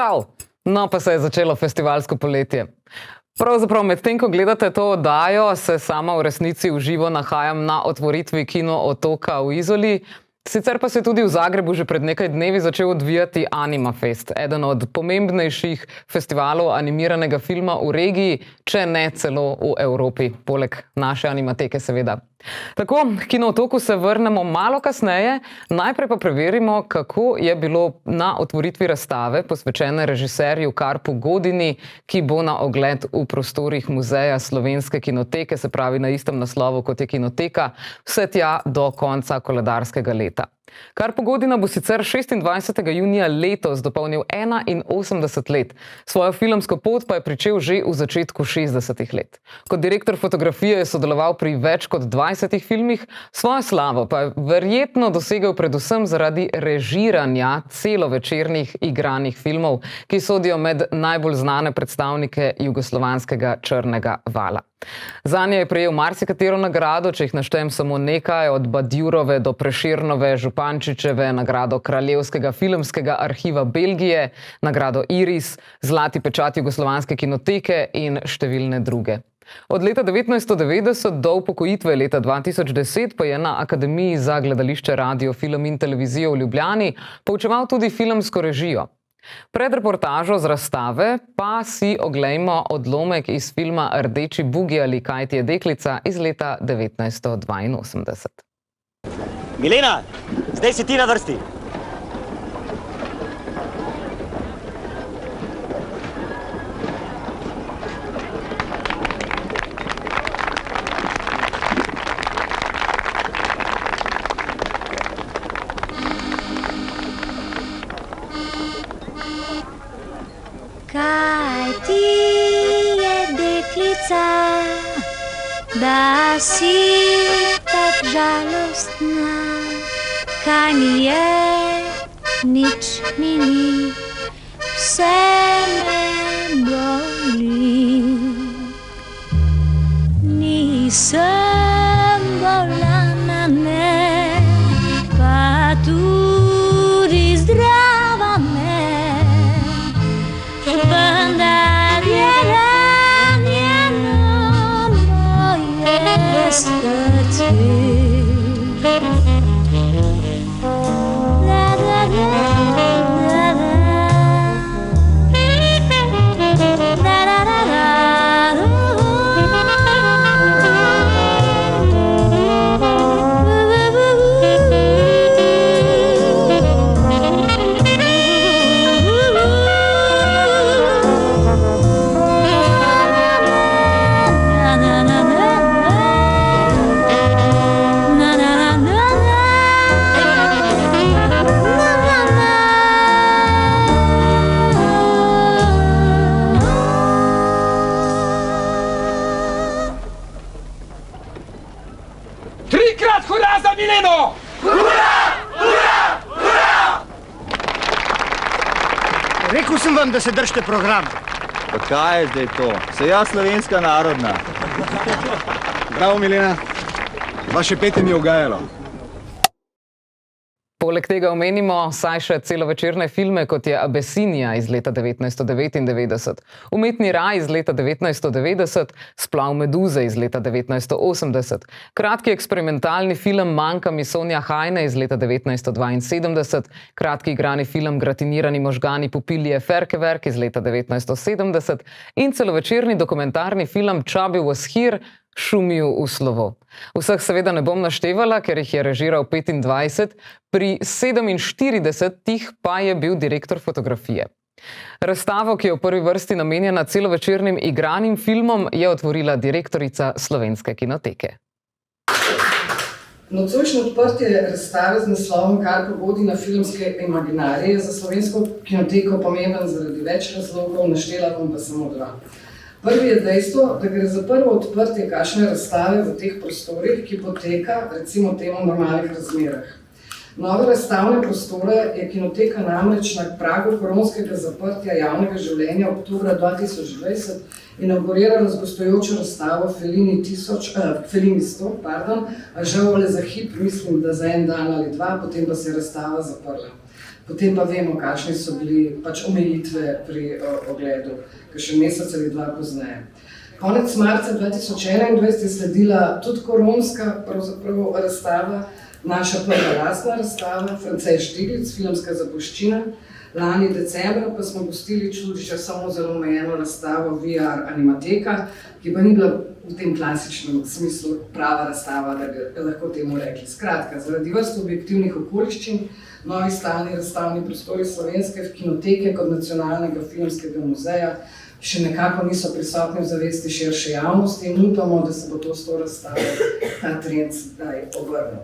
Čau! No, pa se je začelo festivalsko poletje. Pravzaprav medtem, ko gledate to oddajo, se sama v resnici v živo nahajam na otvoritvi Kino Otoka v Izoli. Sicer pa se je tudi v Zagrebu že pred nekaj dnevi začel odvijati Animafest, eden od pomembnejših festivalov animiranega filma v regiji, če ne celo v Evropi, poleg naše Animateke seveda. Tako, k Kino Otoku se vrnemo malo kasneje, najprej pa preverimo, kako je bilo na otvoritvi razstave posvečene režiserju Karpu Godini, ki bo na ogled v prostorih Muzeja Slovenske kinoteke, se pravi na istem naslovu kot je Kinoteka, vse tja do konca koledarskega leta. Karpo Godina bo sicer 26. junija letos dopolnil 81 let. Svojo filmsko pot pa je pričel že v začetku 60. let. Kot direktor fotografije je sodeloval pri več kot 20 filmih, svojo slavo pa je verjetno dosegel predvsem zaradi režiranja celovečernih igranih filmov, ki sodijo med najbolj znane predstavnike jugoslovanskega črnega vala. Zanje je prejel marsikatero nagrado, če jih naštejem samo nekaj, od Badjurove do Prešernove, Župančičeve, nagrado Kraljevskega filmskega arhiva Belgije, nagrado Iris, Zlati pečat Jugoslovanske kinoteke in številne druge. Od leta 1990 do upokojitve leta 2010 pa je na Akademiji za gledališče, radio, film in televizijo v Ljubljani poučeval tudi filmsko režijo. Pred reportažo z razstave pa si oglejmo odlomek iz filma Rdeči bugi ali Kaj ti je deklica iz leta 1982. Milena, zdaj si ti na vrsti. Kaj ti je deklica, da si tak žalostna? Kaj mi je, nič mi ni, vse me boli. Nisem bolna, ne, pa tudi zdrava ne. Vendar je ranjeno moje srce. Trikrat hurra za Mileno! Hurra! Hurra! Hurra! Rekel sem vam, da se držite programa. Pa kaj je zdaj to? Se ja slovenska narodna. Bravo, Milena. Vaše petje mi je ugajalo. Poleg tega omenimo saj še celovečerne filme, kot je Abesinija iz leta 1999, Umetni raj iz leta 1990, Splav meduze iz leta 1980, kratki eksperimentalni film Manjka mi Sonja Hajne iz leta 1972, kratki igrani film Gratinirani možgani Pupilije Ferkeverk iz leta 1970 in celovečerni dokumentarni film Čabi was here, Šumiju v slovo. Vseh seveda ne bom naštevala, ker jih je režiral 25, pri 47 pa je bil direktor fotografije. Razstavo, ki je v prvi vrsti namenjena celovečernim igranim filmom, je otvorila direktorica Slovenske kinoteke. Nocojšnje odprtje razstave z naslovom Karpo Godina filmske imaginarije je za Slovensko kinoteko pomemben zaradi več razlogov, naštela bom pa samo dva. Prvi je dejstvo, da gre za prvo odprtje kakšne razstave v teh prostorih, ki poteka, recimo temu, v normalnih razmerah. Nove razstavne prostore je Kinoteka namreč na pragu koronskega zaprtja javnega življenja oktobra 2020 inaugurirala z gostujočo razstavo Fellini 100, a žal le za hip, mislim, da za en dan ali dva, potem pa se je razstava zaprla. Potem pa vemo, kakšne so bili pač omejitve pri ogledu, kakšen mesec ali dva pozneje. Konec marca 2021 je sledila tudi koronska pravzaprav razstava, naša prva lastna razstava, France Štiglic, filmska zapuščina. Lani decembra pa smo gostili tudi še samo zelo omejeno razstavo VR Animateka, ki pa ni bila v tem klasičnem smislu prava razstava, da bi lahko temu rekli. Skratka, zaradi vrst objektivnih okoliščin, novi stalni razstavni prostori Slovenske kinoteke kot nacionalnega filmskega muzeja še nekako niso prisotni v zavesti širše javnosti in upamo, da se bo to s to razstavo ta trend zdaj obrnil.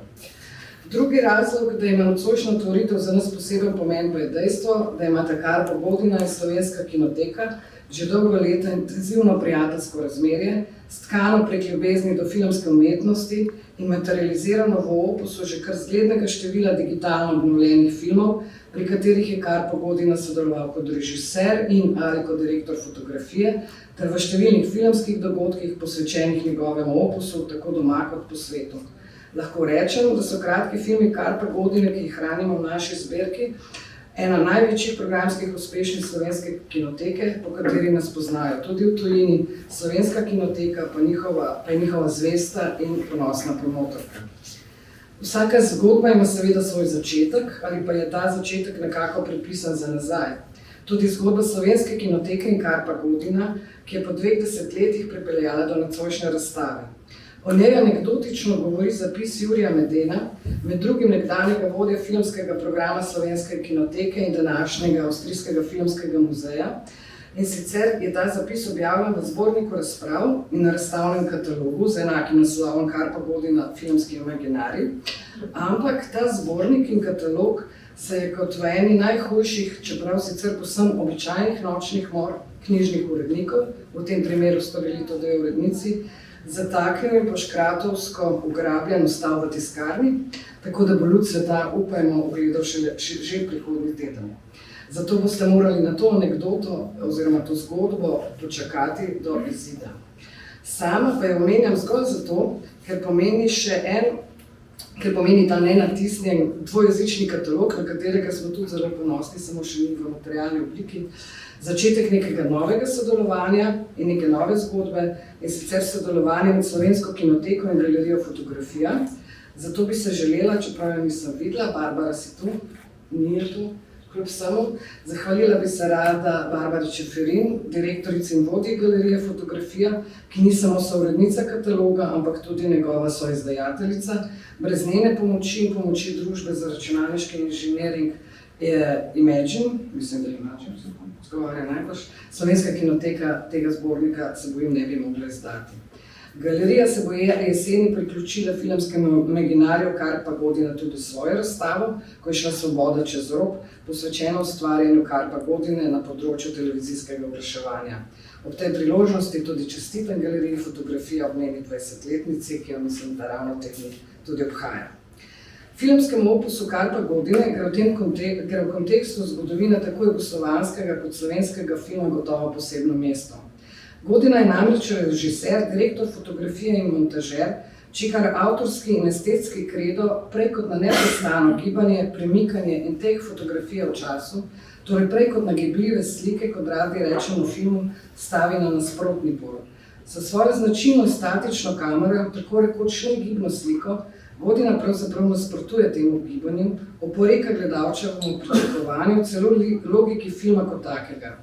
Drugi razlog, da ima nocojšnja otvoritev za nas poseben pomen, pa je dejstvo, da imata Karpo Godina in Slovenska kinoteka že dolgo leta intenzivno prijateljsko razmerje, stkano prek ljubezni do filmske umetnosti in materializirano v opusu že kar zglednega števila digitalno obnovljenih filmov, pri katerih je Karpo Godina sodeloval kot režiser in ali kot direktor fotografije, ter v številnih filmskih dogodkih posvečenih njegovemu opusu, tako doma kot po svetu. Lahko rečemo, da so kratki filmi Karpa Godine, ki jih hranimo v naši zbirki, ena največjih programskih uspešnic Slovenske kinoteke, po kateri nas poznajo tudi v tujini. Slovenska kinoteka pa je njihova zvesta in ponosna promotorka. Vsaka zgodba ima seveda svoj začetek, ali pa je ta začetek nekako pripisan za nazaj. Tudi zgodba Slovenske kinoteke in Karpa Godina, ki je po 2 desetletjih pripeljala do nocojšnje razstave. O njej anekdotično govori zapis Jurija Medena, med drugim nekdanjega vodja filmskega programa Slovenske kinoteke in današnjega Avstrijskega filmskega muzeja. In sicer je ta zapis objavljen v zborniku razprav in na razstavnem katalogu z enakim naslovom Karpa Godina filmski imaginarij. Ampak ta zbornik in katalog se je kot v eni najhujših, čeprav sicer povsem običajnih nočnih mor knjižnih urednikov, v tem primeru sta bili to 2 urednici, zataknil in poškratovsko ugrabljen ostal v tiskarni, tako da bo luč sveta, upajmo, ogledal že prihodnji teden. Zato boste morali na to anekdoto oziroma to zgodbo počakati do izida. Sama pa jo omenjam zgolj zato, ker pomeni ta nenatisnjen dvojezični katalog, na katerega smo tudi zelo ponosni, samo še ni v materialni obliki, začetek nekega novega sodelovanja in neke nove zgodbe, in sicer sodelovanje med Slovensko kinoteko in galerijo Fotografija. Zato bi se želela, čeprav jo nisem videla, Barbara si tu, ni je tu, kljub vsemu, zahvalila bi se rada Barbari Čeferin, direktorici in vodji galerije Fotografija, ki ni samo sourednica kataloga, ampak tudi njegova soizdajateljica. Brez njene pomoči in pomoči družbe za računalniški inženiring Imagine, mislim, da Imagine, zgovarja najbrž, Slovenska kinoteka tega zbornika se bojim ne bi mogla izdati. Galerija se bo jeseni priključila filmskemu imaginarju Karpa Godina tudi svojo razstavo, ko je šla Svoboda čez rob, posvečeno ustvarjanju Karpa Godine na področju televizijskega oglaševanja. Ob tej priložnosti tudi čestitam galeriji Fotografija ob njeni 20-letnici, ki jo mislim, da ravno te dni tudi obhaja. Filmskemu opusu Karpa Godine gre v kontekstu zgodovine tako jugoslovanskega kot slovenskega filma gotovo posebno mesto. Godina je namreč režiser, direktor fotografije in montažer, čigar avtorski in estetski kredo prej kot na neprestano gibanje, premikanje in tek fotografije v času, torej prej kot na gibljive slike, kot radi rečemo v filmu, stavi na nasprotni pol. Sa svojo značilno statično kamero, tako rekoč negibno sliko, Godina pravzaprav nasprotuje temu gibanju, oporeka gledalčevemu pričakovanju, celo logiki filma kot takega.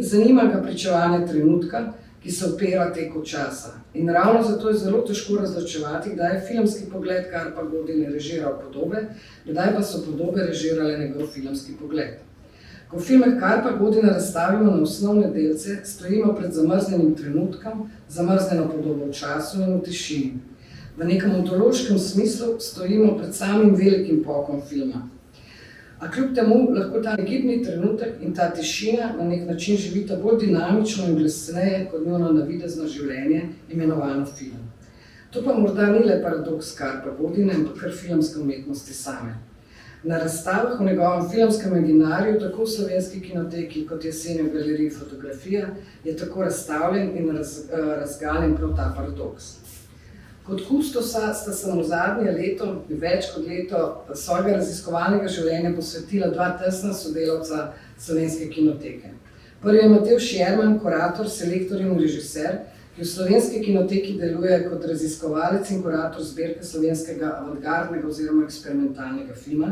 Zanima ga pričevanje trenutka, ki se opira teku časa. In ravno zato je zelo težko razločevati, kdaj je filmski pogled Karpa Godine režiral podobe, kdaj pa so podobe režirale njegov filmski pogled. Ko filme Karpa Godine razstavimo na osnovne delce, stojimo pred zamrznjenim trenutkom, zamrznjeno podobo v času in v tišini. V nekem ontološkem smislu stojimo pred samim velikim pokom filma. A kljub temu lahko ta negibni trenutek in ta tišina na nek način živita bolj dinamično in glasneje kot njuno navidezno življenje, imenovano film. To pa morda ni le paradoks Karpa Godine, ampak kar filmske umetnosti same. Na razstavah v njegovem filmskem imaginarju, tako v Slovenski kinoteki kot jeseni v galeriji Fotografija, je tako razstavljen in razgaljen prav ta paradoks. Kot kustosa sta se mu zadnje leto, več kot leto svojega raziskovalnega življenja posvetila dva tesna sodelavca Slovenske kinoteke. Prvi je Matevž Jerman, kurator, selektor in režiser, ki v Slovenski kinoteki deluje kot raziskovalec in kurator zbirke slovenskega avantgardnega oziroma eksperimentalnega filma.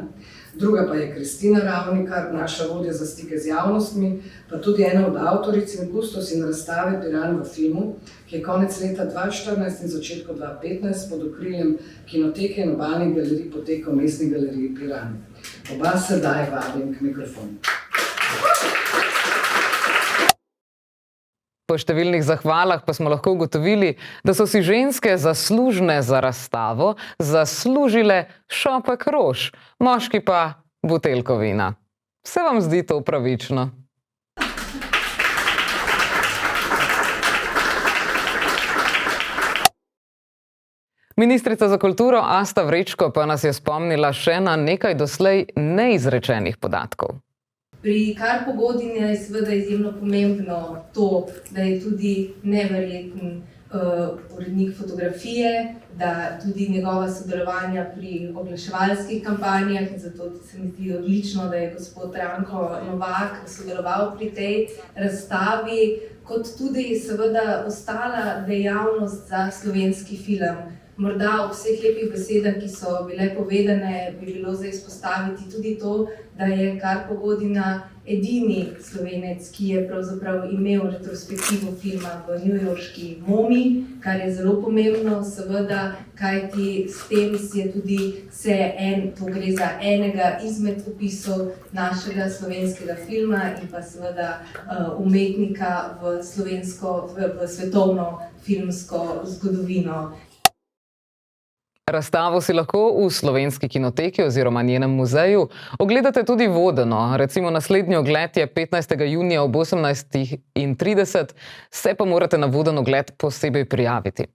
Druga pa je Kristina Ravnikar, naša vodja za stike z javnostmi, pa tudi ena od avtoric in kustos in razstave Piran v filmu, ki je konec leta 2014 in začetku 2015 pod okriljem Kinoteke in obalnih galerij potekal v Mestni galeriji Piran. Oba sedaj vabim k mikrofonu. Po številnih zahvalah pa smo lahko ugotovili, da so si ženske zaslužne za razstavo zaslužile šopek rož, moški pa buteljko vina. Se vam zdi to pravično? Ministrica za kulturo Asta Vrečko pa nas je spomnila še na nekaj doslej neizrečenih podatkov. Pri Karpo-Godini je seveda izjemno pomembno to, da je tudi neverjeten urednik fotografije, da tudi njegova sodelovanja pri oglaševalskih kampanjah, in zato se mi zdi odlično, da je gospod Ranko Novak sodeloval pri tej razstavi, kot tudi seveda ostala dejavnost za slovenski film. Morda ob vseh lepih besedah, ki so bile povedane, bi bilo za izpostaviti tudi to, da je Karpo-Godina edini Slovenec, ki je pravzaprav imel retrospektivo filma v newyorški MoMI, kar je zelo pomembno, seveda, kajti s tem je tudi to gre za enega izmed opisov našega slovenskega filma in pa seveda umetnika v svetovno filmsko zgodovino. Razstavo si lahko v Slovenski kinoteki oziroma njenem muzeju ogledate tudi vodeno. Recimo naslednji ogled je 15. junija ob 18:30, se pa morate na voden ogled posebej prijaviti.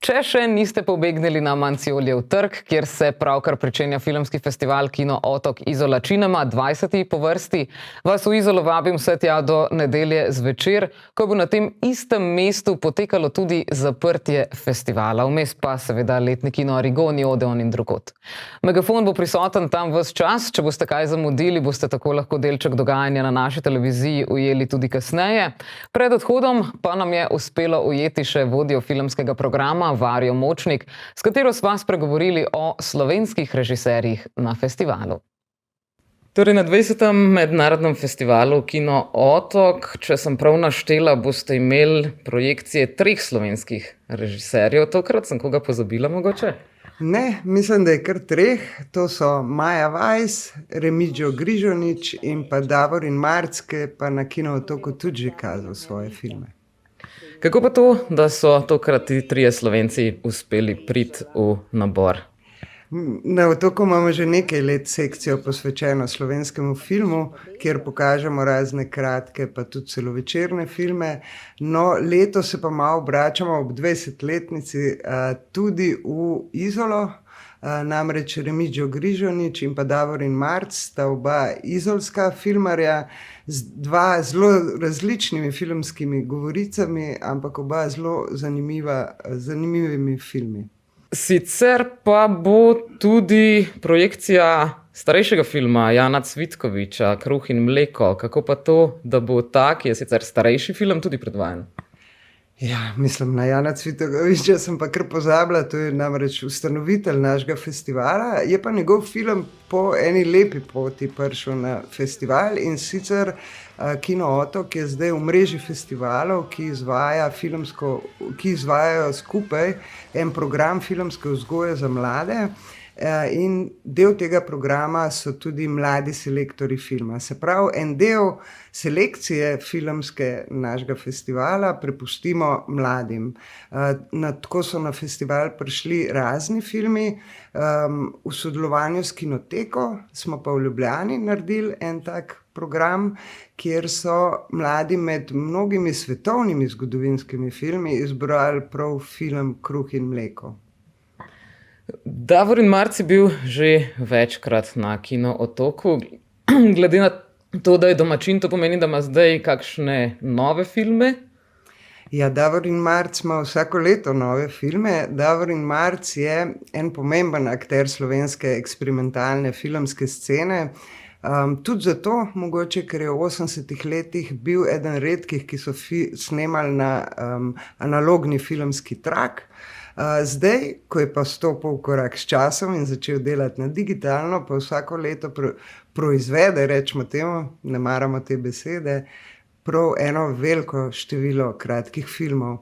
Če še niste pobegnili na Mancioljev trg, kjer se pravkar pričenja filmski festival Kino Otok Izola Cinema, 20. po vrsti, vas v Izolo vabim vse tja do nedelje zvečer, ko bo na tem istem mestu potekalo tudi zaprtje festivala. Vmes pa seveda letni kino Arigoni, Odeon in drugod. Megafon bo prisoten tam ves čas, če boste kaj zamudili, boste tako lahko delček dogajanja na naši televiziji ujeli tudi kasneje. Pred odhodom pa nam je uspelo ujeti še vodjo filmskega programa Varjo Močnik, s katero sva spregovorili o slovenskih režiserjih na festivalu. Torej na 20. mednarodnem festivalu Kino Otok, če sem prav naštela, boste imeli projekcije 3 slovenskih režiserjev. Tokrat sem koga pozabila mogoče? Ne, mislim, da je kar 3. To so Maja Vajs, Remigio Grižonič in pa Davorin Marc, ki je pa na Kino Otoku tudi že kazal svoje filme. Kako pa to, da so tokrat ti 3 Slovenci uspeli priti v nabor? Na Otoku imamo že nekaj let sekcijo posvečeno slovenskemu filmu, kjer pokažemo razne kratke pa tudi celovečerne filme. No, letos se pa malo obračamo ob 20-letnici tudi v Izolo. Namreč Remigio Grižonič in pa Davorin Marc sta oba izolska filmarja z 2 zelo različnimi filmskimi govoricami, ampak oba zelo zanimivimi filmi. Sicer pa bo tudi projekcija starejšega filma Jana Cvitkoviča, Kruh in mleko. Kako pa to, da bo ta, ki je sicer starejši film, tudi predvajan? Ja, mislim, na Jana Cvitkoviča sem pa kar pozabila, to je namreč ustanovitelj našega festivala. Je pa njegov film po eni lepi poti prišel na festival, in sicer Kino Otok je zdaj v mreži festivalov, ki izvajajo skupaj en program filmske vzgoje za mlade. In del tega programa so tudi mladi selektori filma. Se pravi, en del selekcije filmske našega festivala prepustimo mladim. Tako so na festival prišli razni filmi. V sodelovanju s Kinoteko smo pa v Ljubljani naredili en tak program, kjer so mladi med mnogimi svetovnimi zgodovinskimi filmi izbrali prav film Kruh in mleko. Davorin Marc je bil že večkrat na Kino Otoku. Glede na to, da je domačin, to pomeni, da ima zdaj kakšne nove filme? Ja, Davorin Marc ima vsako leto nove filme. Davorin Marc je en pomemben akter slovenske eksperimentalne filmske scene. Tudi zato, mogoče, ker je v 80-ih letih bil eden redkih, ki so snemali na analogni filmski trak. Zdaj, ko je pa stopil v korak s časom in začel delati na digitalno, pa vsako leto proizvede, rečemo temu, ne maramo te besede, prav eno veliko število kratkih filmov.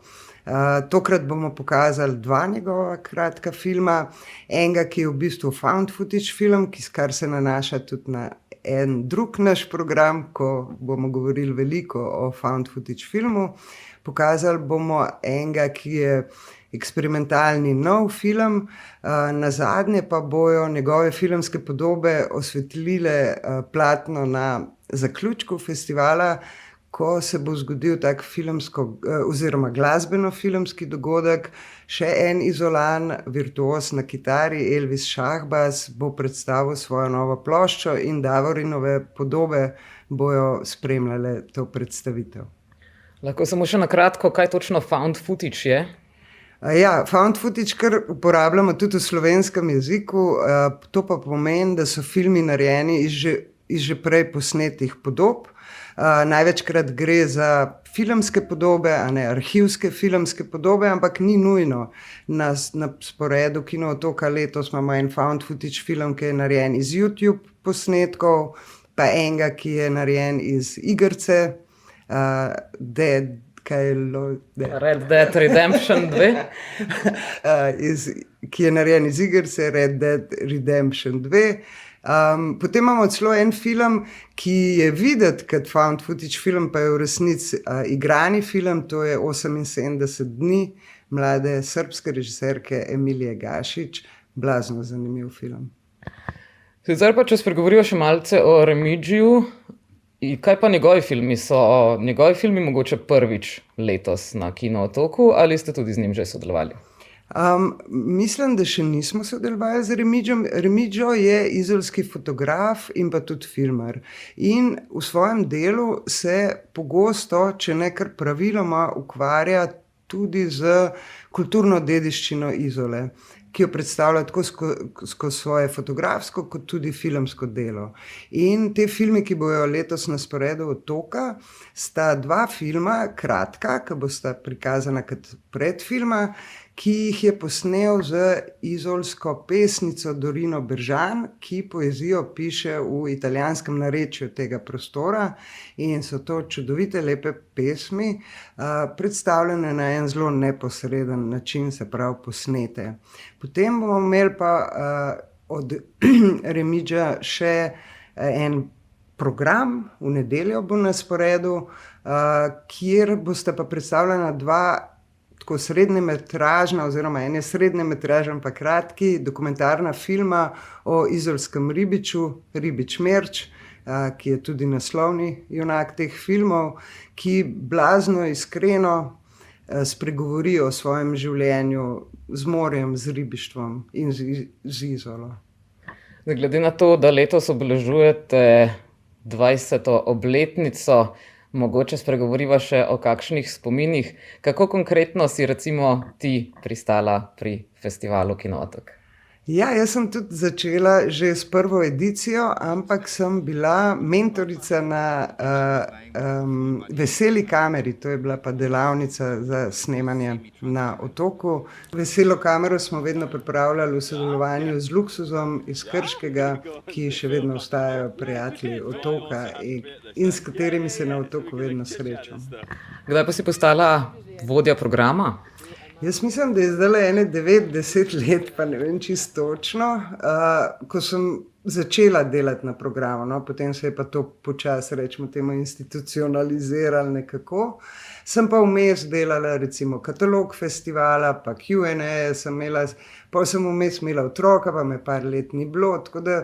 Tokrat bomo pokazali 2 njegova kratka filma, enega, ki je v bistvu found footage film, kar se nanaša tudi na en drug naš program, ko bomo govorili veliko o found footage filmu. Pokazali bomo enega, ki je eksperimentalni nov film, nazadnje pa bojo njegove filmske podobe osvetlile platno na zaključku festivala, ko se bo zgodil tak oziroma glasbeno-filmski dogodek. Še en Izolan, virtuoz na kitari, Elvis Šahbaz, bo predstavil svojo novo ploščo in Davorinove podobe bojo spremljale to predstavitev. Lahko samo še na kratko, kaj točno found footage je? Ja, found footage, kar uporabljamo tudi v slovenskem jeziku, to pa pomeni, da so filmi narejeni iz že prej posnetih podob. Največkrat gre za filmske podobe, a ne arhivske filmske podobe, ampak ni nujno. Na sporedu Kino Otoka letos imamo en found footage film, ki je narejen iz YouTube posnetkov, pa enega, ki je narejen iz igrice, Red Dead Redemption 2. Ki je narejen iz igrice Red Dead Redemption 2. Potem imamo celo en film, ki je videti kot found footage film, pa je v resnici igrani film, to je 78 dni mlade srbske režiserke Emilije Gašić. Blazno zanimiv film. Sicer pa, če spregovorijo še malce o Remigiju, kaj pa njegovi filmi? So njegovi filmi mogoče prvič letos na Kino Otoku ali ste tudi z njim že sodelovali? Mislim, da še nismo sodelovali z Remigijom. Remigio je izolski fotograf in pa tudi filmar. In v svojem delu se pogosto, če ne kar praviloma, ukvarja tudi z kulturno dediščino Izole, ki jo predstavlja tako skozi svoje fotografsko kot tudi filmsko delo. In te filme, ki bojo letos na sporedu Otoka, sta 2 filma, kratka, ki bosta prikazana kot predfilma, ki jih je posnel z izolsko pesnico Dorino Beržan, ki poezijo piše v italijanskem narečju tega prostora in so to čudovite, lepe pesmi, predstavljene na en zelo neposreden način, se pravi posnete. Potem bomo imeli pa od Remigija še en program, v nedeljo bo na sporedu, kjer bosta pa predstavljena 2 tako srednjemetražna oziroma en je srednjemetražen pa kratki dokumentarna filma o izolskem ribiču, Ribič Merč, ki je tudi naslovni junak teh filmov, ki blazno iskreno spregovori o svojem življenju z morjem, z ribištvom in z Izolo. Glede na to, da letos obeležujete 20. obletnico, mogoče spregovoriva še o kakšnih spominih. Kako konkretno si recimo ti pristala pri festivalu Kino Otok? Ja, jaz sem tudi začela že s prvo edicijo, ampak sem bila mentorica na Veseli kameri, to je bila pa delavnica za snemanje na Otoku. Veselo kamero smo vedno pripravljali v sodelovanju z Luksuzom iz Krškega, ki še vedno ostajajo prijatelji Otoka in s katerimi se na Otoku vedno srečam. Kdaj pa si postala vodja programa? Jaz mislim, da je zdaj ene 9-10 let, pa ne vem čisto točno, ko sem začela delati na programu, no, potem se je pa to počasi, rečemo temu, institucionaliziralo nekako. Sem pa vmes delala recimo katalog festivala, pa Q&A sem imela, pa sem vmes imela otroka, pa me par let ni bilo, tako da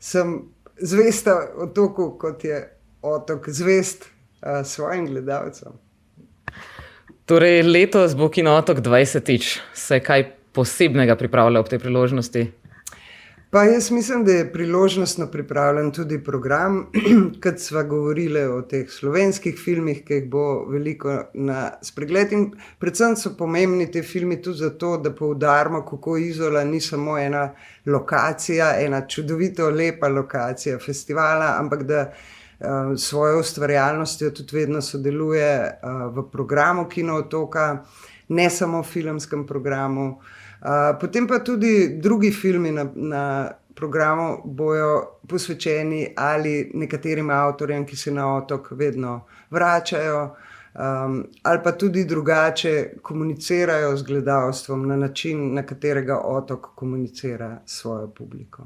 sem zvesta Otoku, kot je Otok zvest svojim gledalcem. Torej, letos bo Kino Otok 20. Se kaj posebnega pripravlja ob tej priložnosti? Pa jaz mislim, da je priložnostno pripravljen tudi program, kot sva govorili o teh slovenskih filmih, ki jih bo veliko na spregled. In predvsem so pomembni ti filmi tudi zato, da poudarimo, kako Izola ni samo ena lokacija, ena čudovito lepa lokacija festivala, ampak da s svojo ustvarjalnostjo tudi vedno sodeluje v programu Kino Otoka, ne samo v filmskem programu. Potem pa tudi drugi filmi na programu bojo posvečeni ali nekaterim avtorjem, ki se na otok vedno vračajo, ali pa tudi drugače komunicirajo z gledalstvom na način, na katerega otok komunicira s svojo publiko.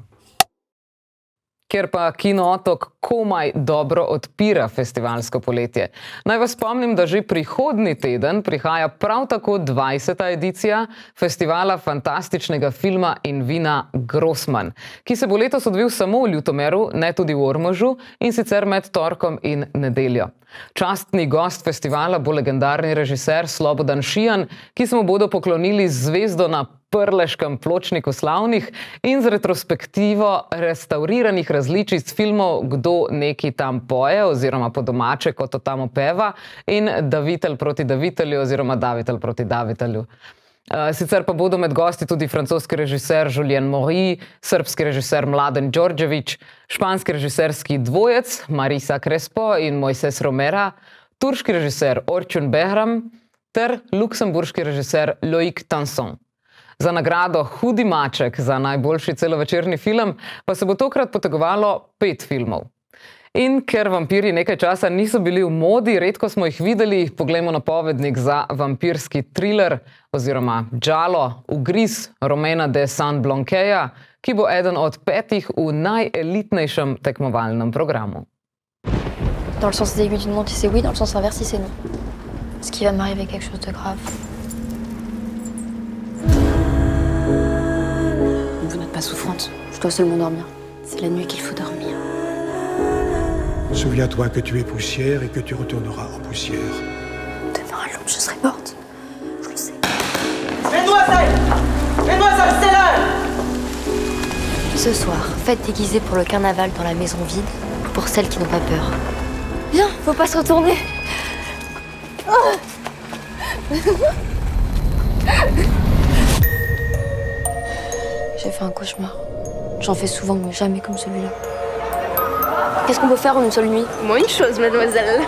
Ker pa Kino Otok komaj dobro odpira festivalsko poletje. Naj vas spomnim, da že prihodnji teden prihaja prav tako 20. edicija festivala fantastičnega filma in vina Grossman, ki se bo letos odvil samo v Ljutomeru, ne tudi v Ormožu, in sicer med torkom in nedeljo. Častni gost festivala bo legendarni režiser Slobodan Šijan, ki se mu bodo poklonili z zvezdo na Prleškem pločniku slavnih in z retrospektivo restauriranih različic filmov Kdo neki tam poje oziroma po domače, kot to tam opeva, in Davitelj proti Davitelju oziroma Davitelj proti Davitelju. Sicer pa bodo med gosti tudi francoski režiser Julien Maury, srbski režiser Mladen Đorđević, španski režiserski dvojec Marisa Crespo in Moises Romera, turški režiser Orçun Behram ter luksemburški režiser Loïc Tanson. Za nagrado Hudi maček za najboljši celovečerni film pa se bo tokrat potegovalo 5 filmov. In ker vampirji nekaj časa niso bili v modi, redko smo jih videli, poglejmo napovednik za vampirski thriller oziroma Giallo, Ugriz Romaina de San Blanqueja, ki bo eden od 5 v najelitnejšem tekmovalnem programu. Dans le sens des aiguilles d'une montre, si c'est oui, dans le sens inverse, si c'est non. Est-ce qu'il va m'arriver quelque chose de grave? Vous n'êtes pas souffrante. Je dois seulement dormir. C'est la nuit qu'il faut dormir. Souviens-toi que tu es poussière et que tu retourneras en poussière. Demain à l'aube, je serai morte. Je le sais. Mesdemoiselles! Mesdemoiselles, c'est l'heure! Ce soir, fête déguisée pour le carnaval dans la maison vide, pour celles qui n'ont pas peur. Viens, faut pas se retourner. J'ai fait un cauchemar. J'en fais souvent, mais jamais comme celui-là. Qu'est-ce qu'on peut faire en une seule nuit? Moi, une chose, mademoiselle.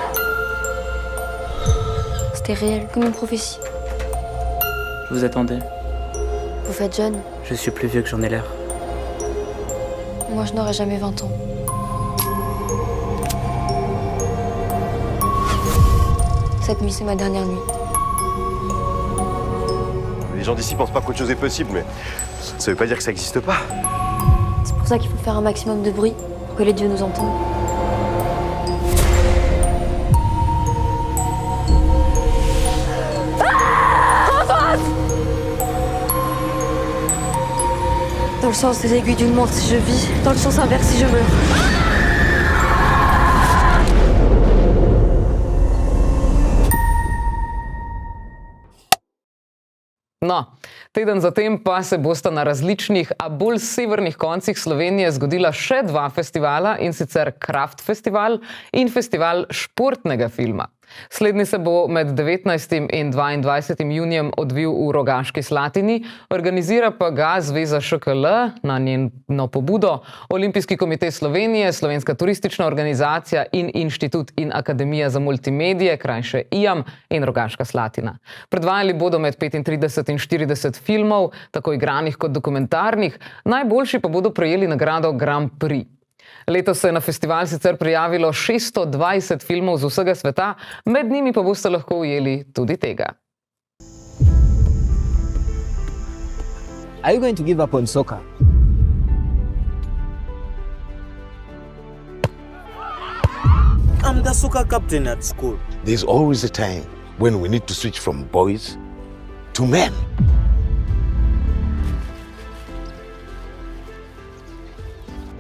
C'était réel, comme une prophétie. Je vous attendais. Vous faites jeune. Je suis plus vieux que j'en ai l'air. Moi, je n'aurai jamais 20 ans. Cette nuit, c'est ma dernière nuit. Les gens d'ici pensent pas qu'autre chose est possible, mais ça veut pas dire que ça n'existe pas. C'est pour ça qu'il faut faire un maximum de bruit, pour que les dieux nous entendent. Dans le sens des aiguilles d'une montre si je vis, dans le sens inverse si je meurs. No, teden zatem pa se bosta na različnih, a bolj severnih koncih Slovenije zgodila še 2 festivala, in sicer Kraft festival in festival športnega filma. Slednji se bo med 19. in 22. junijem odvil v Rogaški Slatini, organizira pa ga Zveza ŠKL na njeno pobudo, Olimpijski komite Slovenije, Slovenska turistična organizacija in Inštitut in Akademija za multimedije, krajše IAM, in Rogaška Slatina. Predvajali bodo med 35 in 40 filmov, tako igranih kot dokumentarnih, najboljši pa bodo prejeli nagrado Grand Prix. Letos se je na festival sicer prijavilo 620 filmov z vsega sveta, med njimi pa boste lahko ujeli tudi tega. Are you going to give up on soccer? I'm the soccer captain at school. There's always a time when we need to switch from boys to men.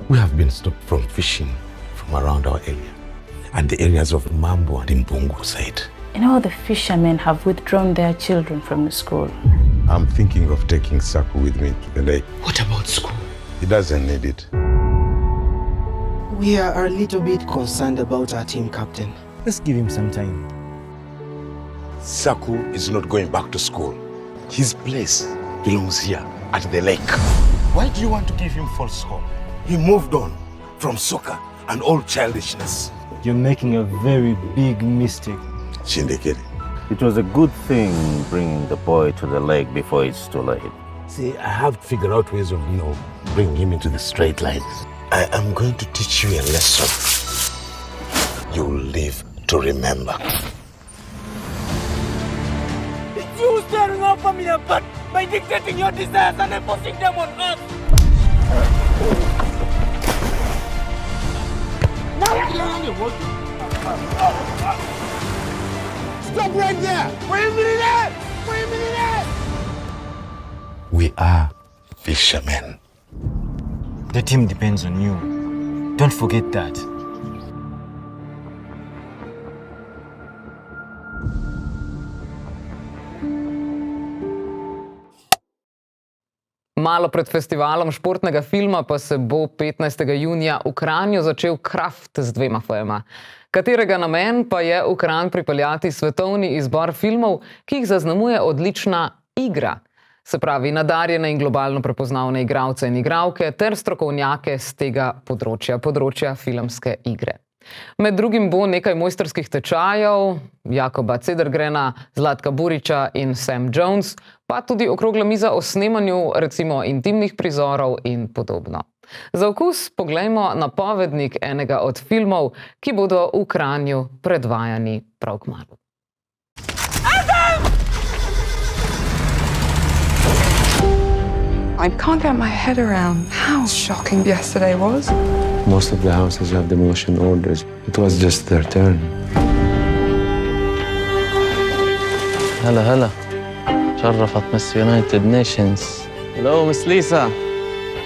We have been stopped from fishing from around our area and the areas of Mambo and Mbungu side. You know, the fishermen have withdrawn their children from the school. I'm thinking of taking Saku with me to the lake. What about school? He doesn't need it. We are a little bit concerned about our team captain. Let's give him some time. Saku is not going back to school. His place belongs here at the lake. Why do you want to give him false hope? He moved on from soccer and all childishness. You're making a very big mistake. Shindekere. It was a good thing bringing the boy to the lake before it's too late. See, I have to figure out ways of, bringing him into the straight line. I am going to teach you a lesson. You'll live to remember. It's you staring up at me, but by dictating your desires and imposing them on us. Stop right there! Wait a minute! Wait a minute! We are fishermen. The team depends on you. Don't forget that. Malo pred festivalom športnega filma pa se bo 15. junija v Kranju začel Kraft z 2 F-jema, katerega namen pa je v Kranj pripeljati svetovni izbor filmov, ki jih zaznamuje odlična igra. Se pravi, nadarjene in globalno prepoznavne igralce in igralke ter strokovnjake z tega področja filmske igre. Med drugim bo nekaj mojstrskih tečajev, Jakoba Cedergrena, Zlatka Buriča in Sam Jones, pa tudi okrogla miza o snemanju recimo intimnih prizorov in podobno. Za okus poglejmo napovednik enega od filmov, ki bodo v Kranju predvajani prav kmalu. I can't get my head around how shocking yesterday was. Most of the houses have demolition orders. It was just their turn. هلا شرفت Miss United Nations. Hello, Miss Lisa.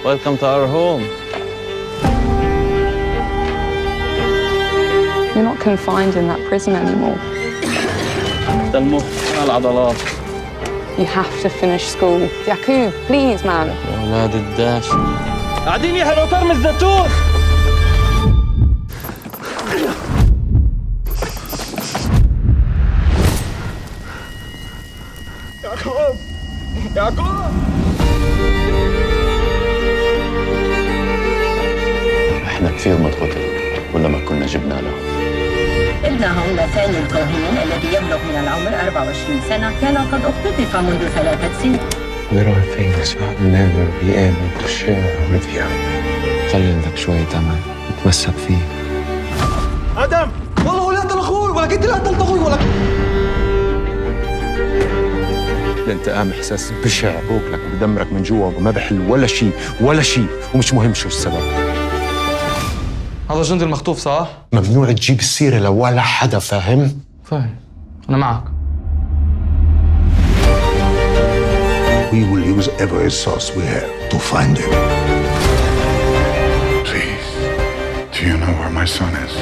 Welcome to our home. You're not confined in that prison anymore. المخ العضلات. You have to finish school. Yakub, please, man. يا ولاد الداش. قاعدين يحرقوا كرم الزيتون. يعقوب احنا كثير مضغوطين ولا ما كنا جبنا لهم. ابنها هو ثاني الكوهين الذي يبلغ من العمر 24 سنة كان قد اختطف منذ 3 سنين. There are things I'll never be able to share with you. خلي عندك شوية أمل وتمسك فيه. آدم والله ولا قتل أخوي ولا قلت لا قتلت أخوي ولا الانتقام إحساس بشع بوكلك وبدمرك من جوا وما بحل ولا شيء ومش مهم شو السبب. هذا جندي المخطوف صح؟ ممنوع تجيب السيرة لولا حدا، فاهم؟ فاهم، أنا معك. We will use every source we have to find him. Please, do you know where my son is?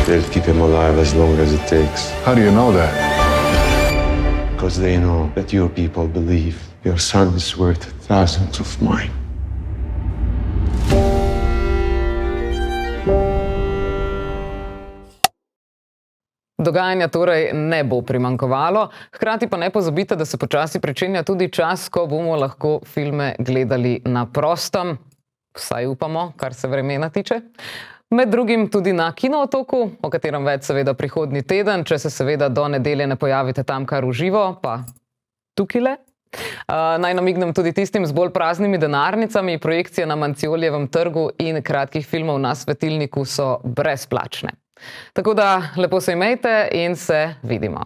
They'll keep him alive as long as it takes. How do you know that? Because they know that your people believe your son is worth thousands of mine. Dogajanja torej ne bo primanjkovalo, hkrati pa ne pozabite, da se počasi pričenja tudi čas, ko bomo lahko filme gledali na prostem, vsaj upamo, kar se vremena tiče. Med drugim tudi na Kinootoku, o katerem več seveda prihodnji teden, če se seveda do nedelje ne pojavite tam kar v živo, pa tukile. Naj namignem tudi tistim z bolj praznimi denarnicami, projekcije na Mancijoljevem trgu in kratkih filmov na Svetilniku so brezplačne. Tako da lepo se imejte in se vidimo.